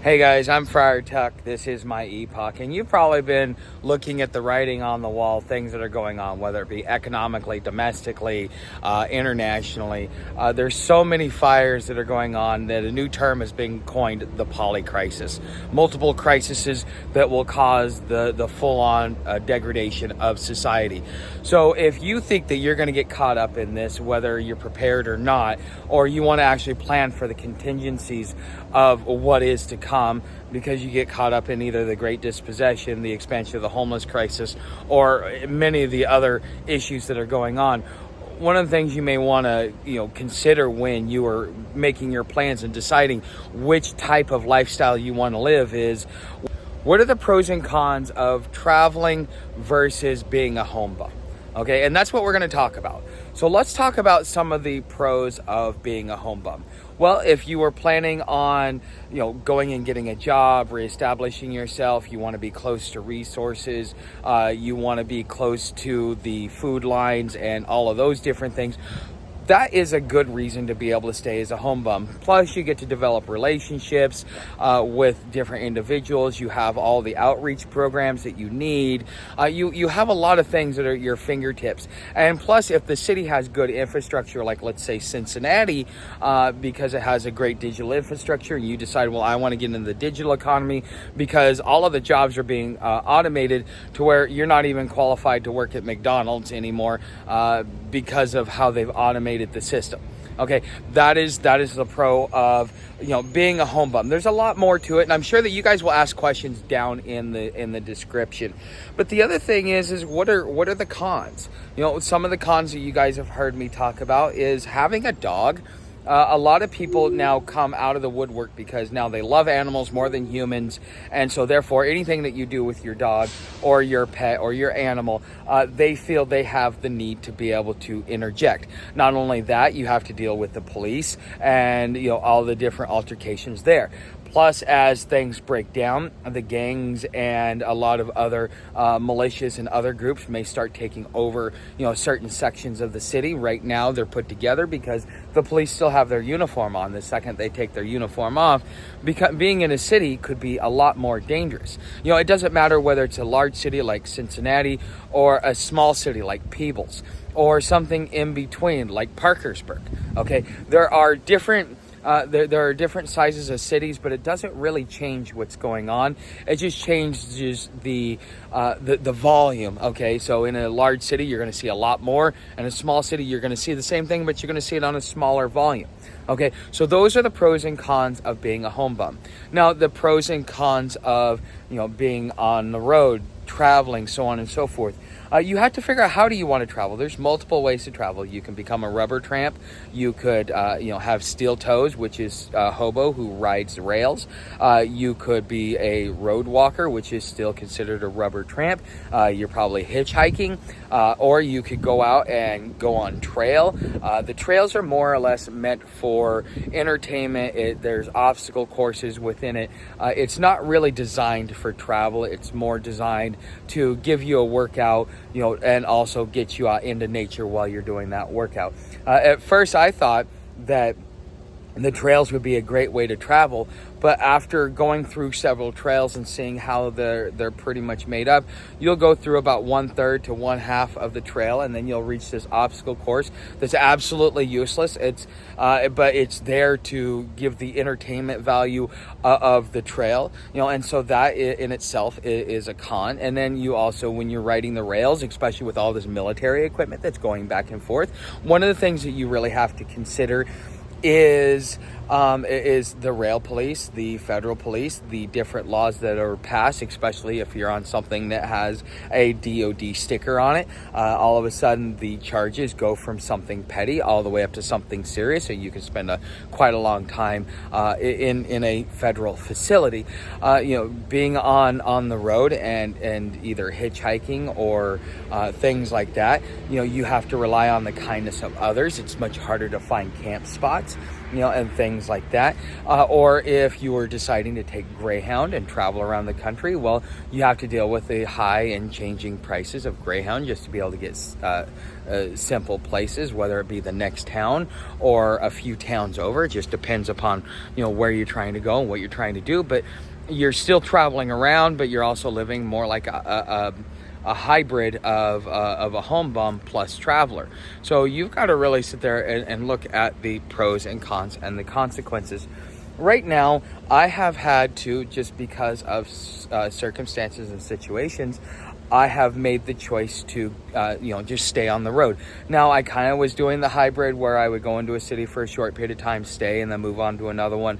Hey guys, I'm Friar Tuck. This is my epoch, and you've probably been looking at the writing on the wall, things that are going on, whether it be economically, domestically, internationally. There's so many fires that are going on that a new term has been coined, the polycrisis. Multiple crises that will cause the full-on degradation of society. So if you think that you're going to get caught up in this, whether you're prepared or not, or you want to actually plan for the contingencies of what is to come, because you get caught up in either the great dispossession, the expansion of the homeless crisis, or many of the other issues that are going on. One of the things you may want to consider when you are making your plans and deciding which type of lifestyle you want to live is, what are the pros and cons of traveling versus being a home bum? Okay, and that's what we're going to talk about. So let's talk about some of the pros of being a home bum. Well, if you were planning on, going and getting a job, reestablishing yourself, you want to be close to resources, you want to be close to the food lines and all of those different things, that is a good reason to be able to stay as a home bum. Plus, you get to develop relationships with different individuals. You have all the outreach programs that you need. You have a lot of things that are at your fingertips. And plus, if the city has good infrastructure, like let's say Cincinnati, because it has a great digital infrastructure, and you decide, well, I want to get into the digital economy because all of the jobs are being automated to where you're not even qualified to work at McDonald's anymore because of how they've automated the system. Okay, that is the pro of being a home bum. There's a lot more to it, and I'm sure that you guys will ask questions down in the description. But the other thing is what are the cons? Some of the cons that you guys have heard me talk about is having a dog. A lot of people now come out of the woodwork because now they love animals more than humans, and so therefore anything that you do with your dog or your pet or your animal, they feel they have the need to be able to interject. Not only that, you have to deal with the police and all the different altercations there. Plus, as things break down, the gangs and a lot of other militias and other groups may start taking over, certain sections of the city. Right now, they're put together because the police still have their uniform on. The second they take their uniform off, being in a city could be a lot more dangerous. It doesn't matter whether it's a large city like Cincinnati or a small city like Peebles or something in between like Parkersburg. Okay, there are different there are different sizes of cities, but it doesn't really change what's going on. It just changes the volume. Okay, so in a large city, you're going to see a lot more. In a small city, you're going to see the same thing, but you're going to see it on a smaller volume. Okay, so those are the pros and cons of being a home bum. Now, the pros and cons of being on the road, traveling, so on and so forth. You have to figure out, how do you want to travel? There's multiple ways to travel. You can become a rubber tramp. You could, have steel toes, which is a hobo who rides rails. You could be a road walker, which is still considered a rubber tramp. You're probably hitchhiking, or you could go out and go on trail. The trails are more or less meant for entertainment. There's obstacle courses within it. It's not really designed for travel. It's more designed to give you a workout, and also get you out into nature while you're doing that workout. At first, I thought that the trails would be a great way to travel, but after going through several trails and seeing how they're pretty much made up, you'll go through about 1/3 to 1/2 of the trail, and then you'll reach this obstacle course that's absolutely useless. But it's there to give the entertainment value of the trail, and so that in itself is a con. And then you also, when you're riding the rails, especially with all this military equipment that's going back and forth, one of the things that you really have to consider is the rail police, the federal police, the different laws that are passed, especially if you're on something that has a DOD sticker on it. All of a sudden, the charges go from something petty all the way up to something serious, so you can spend quite a long time in a federal facility. Being on the road and either hitchhiking or things like that, you have to rely on the kindness of others. It's much harder to find camp spots. and things like that. Or if you were deciding to take Greyhound and travel around the country, well, you have to deal with the high and changing prices of Greyhound just to be able to get simple places, whether it be the next town or a few towns over. It just depends upon, where you're trying to go and what you're trying to do. But you're still traveling around, but you're also living more like a hybrid of a home bum plus traveler. So you've got to really sit there and look at the pros and cons and the consequences. Right now, I have had to, just because of circumstances and situations, I have made the choice to, just stay on the road. Now, I kind of was doing the hybrid where I would go into a city for a short period of time, stay, and then move on to another one.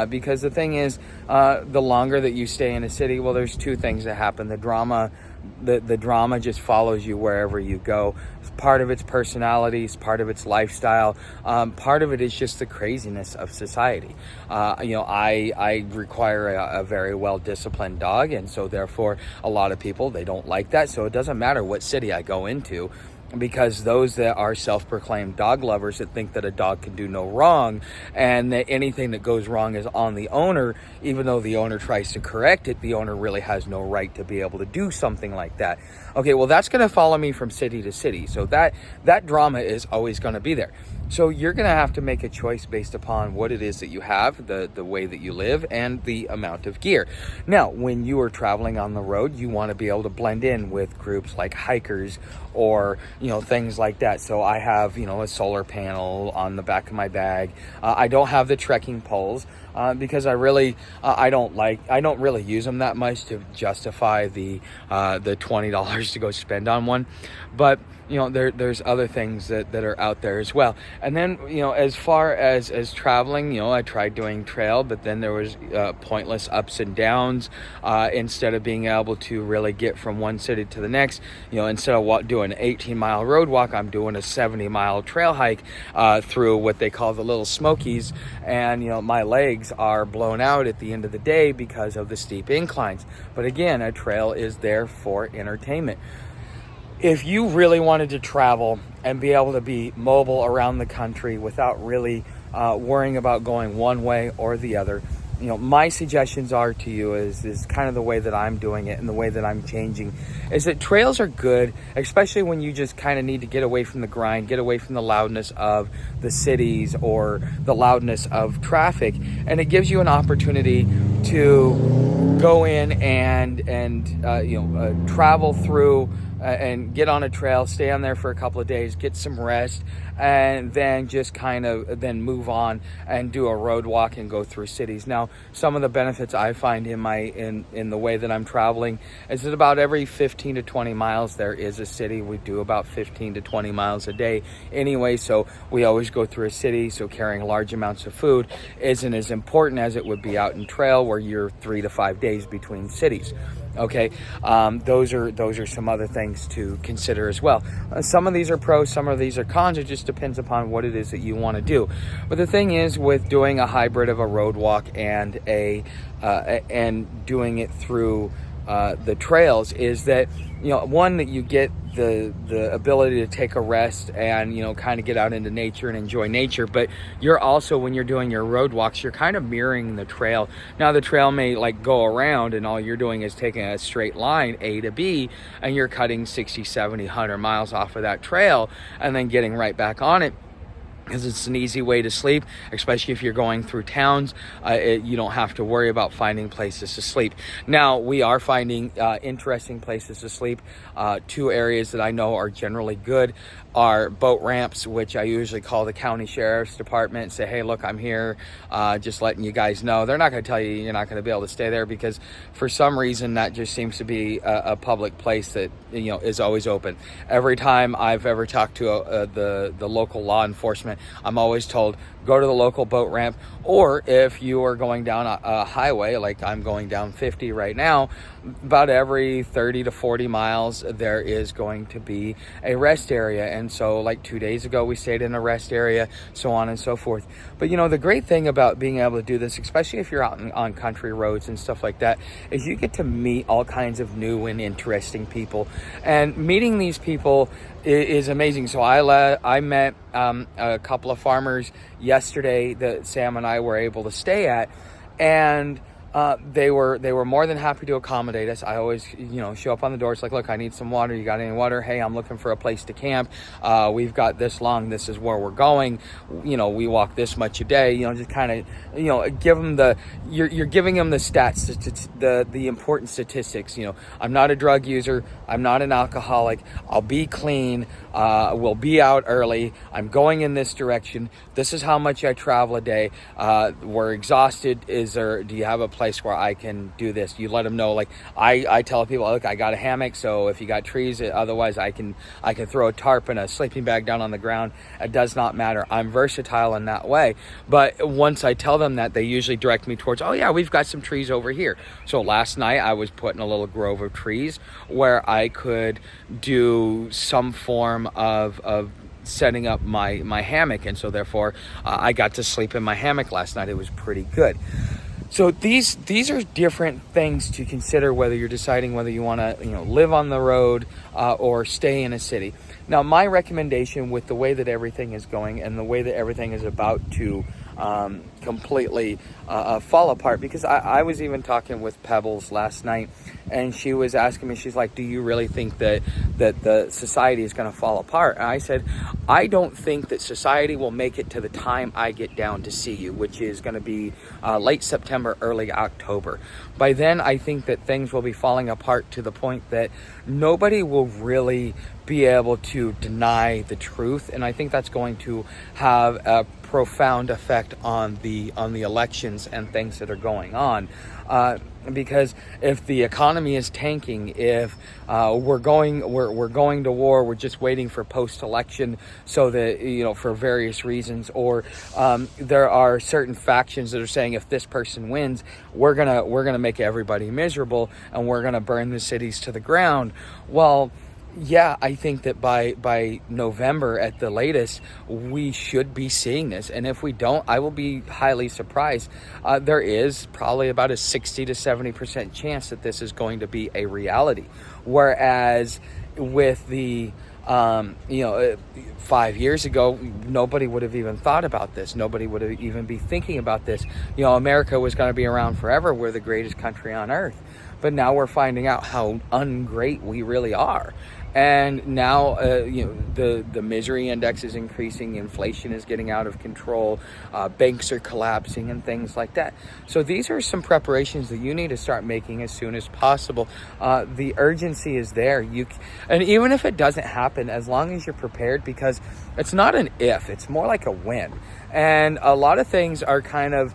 Because the thing is, the longer that you stay in a city, well, there's two things that happen. The drama just follows you wherever you go. Part of its personality, part of its lifestyle, part of it is just the craziness of society. I require a very well-disciplined dog, and so therefore a lot of people, they don't like that. So it doesn't matter what city I go into, because those that are self-proclaimed dog lovers that think that a dog can do no wrong and that anything that goes wrong is on the owner, even though the owner tries to correct it, the owner really has no right to be able to do something like that. Okay, well, that's going to follow me from city to city. So that drama is always going to be there. So you're going to have to make a choice based upon what it is that you have, the way that you live, and the amount of gear. Now, when you are traveling on the road, you want to be able to blend in with groups like hikers or, things like that. So I have, a solar panel on the back of my bag. I don't have the trekking poles because I don't really use them that much to justify the $20 to go spend on one. But there's other things that are out there as well. And then, as far as traveling, I tried doing trail, but then there was pointless ups and downs. Instead of being able to really get from one city to the next, instead of doing an 18-mile road walk, I'm doing a 70-mile trail hike through what they call the Little Smokies. And, my legs are blown out at the end of the day because of the steep inclines. But again, a trail is there for entertainment. If you really wanted to travel and be able to be mobile around the country without really worrying about going one way or the other, my suggestions are to you is kind of the way that I'm doing it and the way that I'm changing, is that trails are good, especially when you just kind of need to get away from the grind, get away from the loudness of the cities or the loudness of traffic. And it gives you an opportunity to go in and travel through and get on a trail, stay on there for a couple of days, get some rest, and then just kind of then move on and do a road walk and go through cities. Now, some of the benefits I find in the way that I'm traveling is that about every 15 to 20 miles there is a city. We do about 15 to 20 miles a day anyway, so we always go through a city. So carrying large amounts of food isn't as important as it would be out in trail where you're 3 to 5 days between cities. Okay, those are some other things to consider as well. Some of these are pros, some of these are cons. It just depends upon what it is that you want to do. But the thing is, with doing a hybrid of a road walk and and doing it through the trails, is that one, that you get the ability to take a rest and kind of get out into nature and enjoy nature. But you're also, when you're doing your road walks, you're kind of mirroring the trail. Now, the trail may go around and all you're doing is taking a straight line A to B, and you're cutting 60, 70, 100 miles off of that trail and then getting right back on it, because it's an easy way to sleep, especially if you're going through towns. You don't have to worry about finding places to sleep. Now, we are finding interesting places to sleep. Two areas that I know are generally good are boat ramps, which I usually call the county sheriff's department and say, hey, look, I'm here, just letting you guys know. They're not going to tell you you're not going to be able to stay there, because for some reason that just seems to be a public place that is always open. Every time I've ever talked to the local law enforcement, I'm always told, go to the local boat ramp. Or if you are going down a highway, like I'm going down 50 right now, about every 30 to 40 miles there is going to be a rest area. And so, like 2 days ago, we stayed in a rest area, so on and so forth. But the great thing about being able to do this, especially if you're out on country roads and stuff like that, is you get to meet all kinds of new and interesting people. And meeting these people is amazing. So I met a couple of farmers yesterday that Sam and I were able to stay at, and they were more than happy to accommodate us. I always, show up on the door. It's like, look, I need some water. You got any water? Hey, I'm looking for a place to camp. We've got this long. This is where we're going. We walk this much a day. Just kind of, give them you're giving them the stats, the important statistics. I'm not a drug user. I'm not an alcoholic. I'll be clean. We'll be out early. I'm going in this direction. This is how much I travel a day. We're exhausted. Do you have a place where I can do this? You let them know. Like I tell people, look, I got a hammock, so if you got trees, otherwise I can throw a tarp and a sleeping bag down on the ground. It does not matter. I'm versatile in that way. But once I tell them that, they usually direct me towards, oh yeah, we've got some trees over here. So last night I was put in a little grove of trees where I could do some form of setting up my hammock, and so therefore I got to sleep in my hammock last night. It was pretty good. So these are different things to consider whether you're deciding whether you want to live on the road or stay in a city. Now, my recommendation with the way that everything is going and the way that everything is about to completely fall apart, because I was even talking with Pebbles last night, and she was asking me, she's like, do you really think that the society is going to fall apart? And I said, I don't think that society will make it to the time I get down to see you, which is going to be late September, early October. By then, I think that things will be falling apart to the point that nobody will really be able to deny the truth, and I think that's going to have a profound effect on the elections and things that are going on. Because if the economy is tanking, if we're going to war, we're just waiting for post-election so that for various reasons, or there are certain factions that are saying if this person wins, we're gonna make everybody miserable and we're gonna burn the cities to the ground. Well, yeah, I think that by November at the latest, we should be seeing this. And if we don't, I will be highly surprised. There is probably about a 60 to 70% chance that this is going to be a reality. Whereas with the 5 years ago, nobody would have even thought about this. Nobody would have even be thinking about this. America was going to be around forever. We're the greatest country on earth. But now we're finding out how ungreat we really are. And now, the misery index is increasing. Inflation is getting out of control. Banks are collapsing and things like that. So these are some preparations that you need to start making as soon as possible. The urgency is there. And even if it doesn't happen, as long as you're prepared, because it's not an if, it's more like a when. And a lot of things are kind of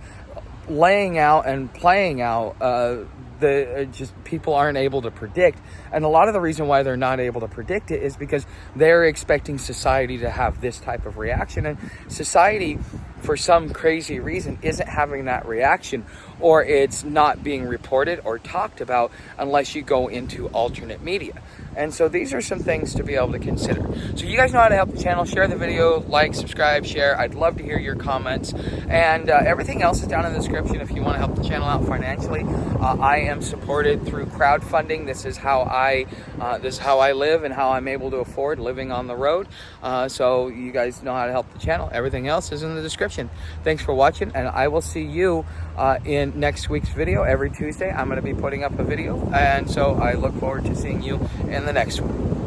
laying out and playing out. Just people aren't able to predict, and a lot of the reason why they're not able to predict it is because they're expecting society to have this type of reaction, and society, for some crazy reason, isn't having that reaction, or it's not being reported or talked about unless you go into alternate media. And so these are some things to be able to consider. So you guys know how to help the channel. Share the video, like, subscribe, share. I'd love to hear your comments. And everything else is down in the description if you want to help the channel out financially. I am supported through crowdfunding. This is how I live and how I'm able to afford living on the road. So you guys know how to help the channel. Everything else is in the description. Thanks for watching, and I will see you in next week's video. Every Tuesday, I'm going to be putting up a video. And so I look forward to seeing you in the next one.